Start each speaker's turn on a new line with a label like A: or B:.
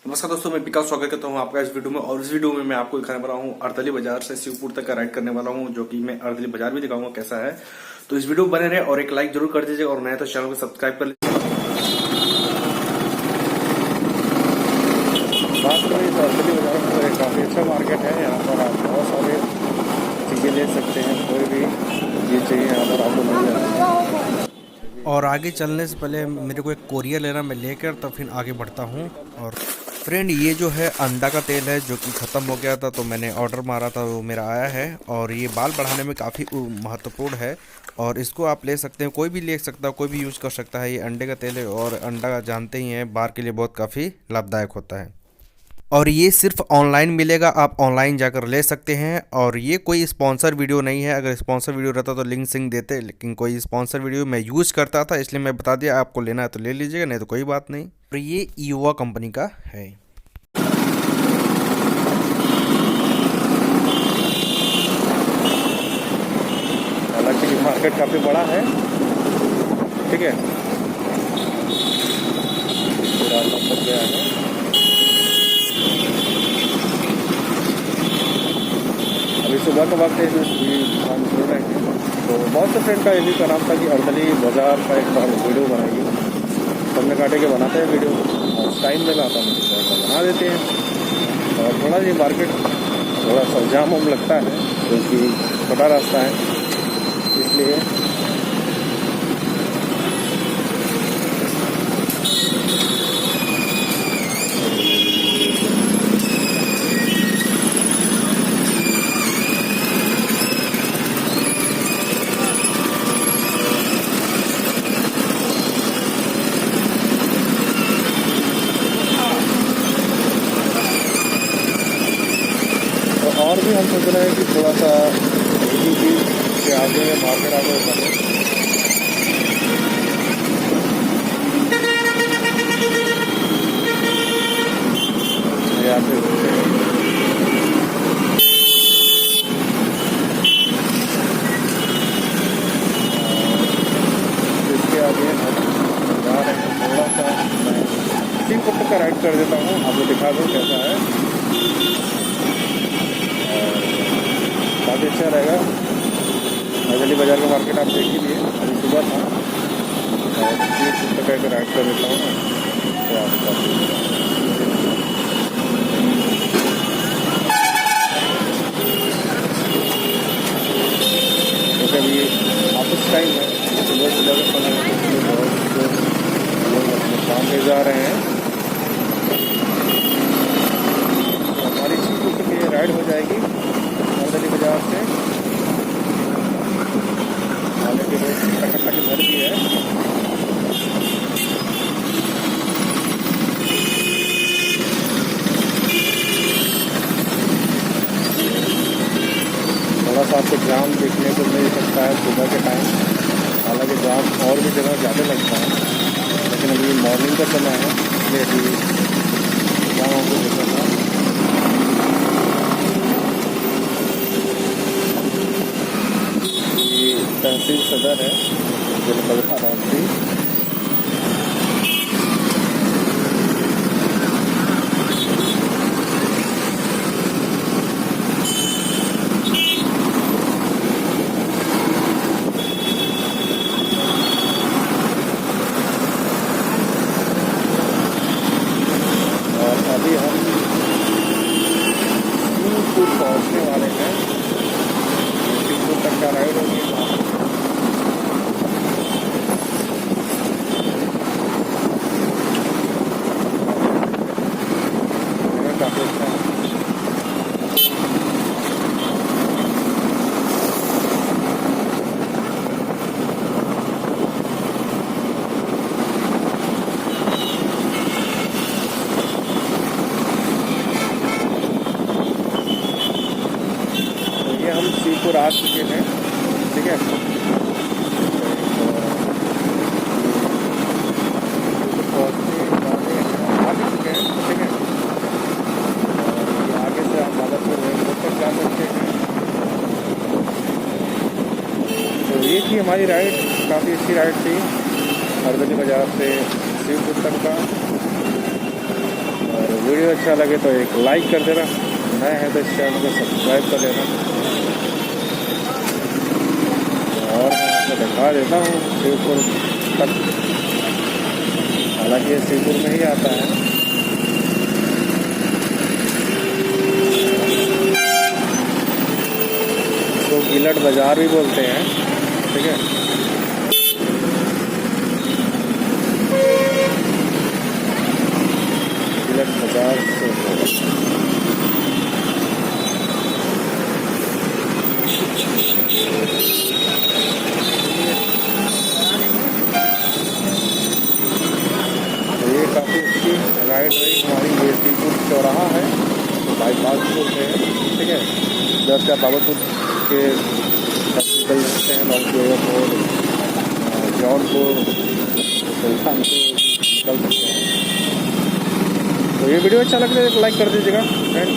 A: नमस्कार दोस्तों, मैं विकास स्वागत करता हूं आपका इस वीडियो में। और इस वीडियो में मैं आपको दिखाने वाला हूं अर्दली बाजार से शिवपुर तक का राइड करने वाला हूं, जो कि मैं अर्दली बाजार भी दिखाऊंगा कैसा है। तो इस वीडियो में बने रहे और एक लाइक जरूर कर दीजिए, और नया तो चैनल को सब्सक्राइब कर लीजिए।
B: बात करें तो अर्दली बाजार में एक काफ़ी अच्छा मार्केट है। यहाँ पर आप बहुत सारे चीज़ें ले सकते हैं, कोई भी चीज़ चाहिए यहाँ पर आपको मिल जाती है।
C: और आगे चलने से पहले मेरे को एक कोरियर लेना, मैं लेकर तब फिर आगे बढ़ता हूँ। और फ्रेंड, ये जो है अंडा का तेल है जो कि ख़त्म हो गया था, तो मैंने ऑर्डर मारा था, वो मेरा आया है। और ये बाल बढ़ाने में काफ़ी महत्वपूर्ण है, और इसको आप ले सकते हैं, कोई भी ले सकता है, कोई भी यूज़ कर सकता है। ये अंडे का तेल है, और अंडा जानते ही हैं बाल के लिए बहुत काफ़ी लाभदायक होता है। और ये सिर्फ ऑनलाइन मिलेगा, आप ऑनलाइन जाकर ले सकते हैं। और ये कोई स्पॉन्सर वीडियो नहीं है, अगर स्पॉन्सर वीडियो रहता तो लिंक सिंक देते, लेकिन कोई स्पॉन्सर वीडियो मैं यूज़ करता था, इसलिए मैं बता दिया। आपको लेना है तो ले लीजिएगा, नहीं तो कोई बात नहीं। और ये युवा कंपनी का है।
B: हालांकि मार्केट काफ़ी बड़ा है, ठीक है। पूरा नंबर गया है। अभी सुबह का वक्त है जो हम सुन रहे हैं, तो बहुत से फ्रेंड का यही का नाम था कि अर्दली बाजार का एक बार वीडियो बनाइए। सबने काटे के बनाते हैं वीडियो, और टाइम मिला था मुझे बना देते हैं। और थोड़ा ये मार्केट थोड़ा सा जाम वाम लगता है, क्योंकि छोटा रास्ता है, इसलिए और भी हम सोच रहे हैं कि थोड़ा सा के आगे मार्केट आगे बने। यहाँ पे इसके आगे हम जा रहे हैं। थोड़ा सा शिवपुर का राइड कर देता हूँ, आपको दिखा दूँ कैसा है। काफ़ी अच्छा रहेगा। अर्दली बाजार का मार्केट आप देख ही लिए, अभी सुबह था, और शिवपुर तक का राइड कर देता हूँ तो आपका। क्योंकि अभी ऑफिस टाइम है, सुबह सुबह का समय है, इसलिए बहुत लोग अपने काम पे जा रहे हैं। हमारी शिवपुर तक ये राइड हो जाएगी अर्दली बाजार से। हालांकि रोड टक्कर के घर भी है। थोड़ा सा आपको जाम देखने को मिल सकता है सुबह के टाइम। हालांकि जाम और भी जगह ज़्यादा लगता है, लेकिन अभी मॉर्निंग का समय है, इसलिए अभी जाम आपको देखना था। तहसील सदर है जिला वाराणसी। और अभी हम शिवपुर पहुँचने वाले हैं। शिवपुर तक का राइड होगी। काफ़ी अच्छा है। तो ये हम शिवपुर आ चुके हैं, ठीक है। पहुँचने वाले आ भी चुके हैं, ठीक है। आगे से आप मादापुर एयरपोर्ट तक जा सकते हैं। तो ये थी हमारी राइड, काफ़ी अच्छी राइड थी। अर्दली बाजार से शिवपुर तक का। और वीडियो अच्छा लगे तो एक लाइक कर देना, नए हैं तो इस चैनल को सब्सक्राइब कर लेना। और मैं आपको दिखा देता हूँ शिवपुर तक, हालांकि ये शिवपुर में ही आता है। तो गिलट बाजार भी बोलते हैं, ठीक है। गिलट बाजार से काफ़ी अच्छी राइड रही हमारी। ये शिवपुर चौराहा है, तो बाईपास बोलते हैं, ठीक है। इधर से बाबरपुर के निकल सकते हैं, लॉन्ग एयरपोर्ट, जौनपुर, सुल्तानपुर निकल सकते हैं। तो ये वीडियो अच्छा लग रहा है तो लाइक कर दीजिएगा फ्रेंड।